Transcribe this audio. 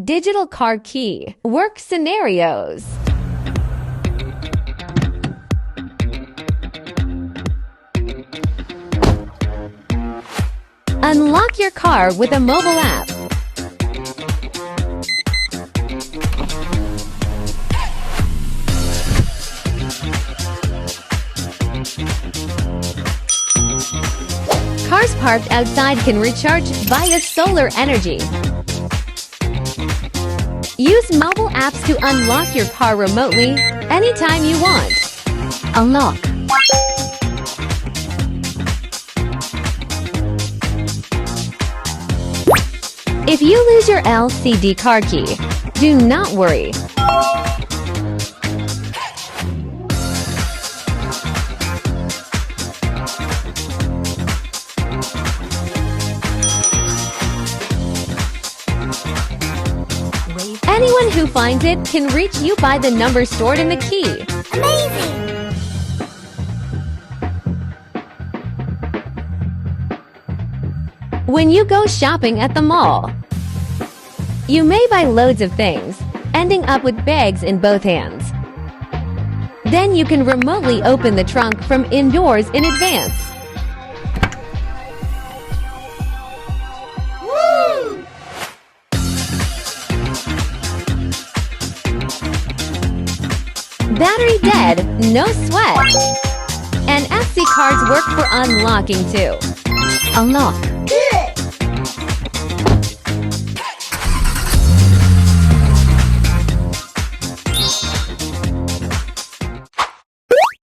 Digital car key. Work scenarios. Unlock your car with a mobile app. Cars parked outside can recharge via solar energy. Use mobile apps to unlock your car remotely anytime you want. Unlock. If you lose your LCD car key, do not worry. Anyone who finds it can reach you by the number stored in the key. Amazing! When you go shopping at the mall, you may buy loads of things, ending up with bags in both hands. Then you can remotely open the trunk from indoors in advance. Woo! Battery dead, no sweat. And FC cards work for unlocking too. Unlock.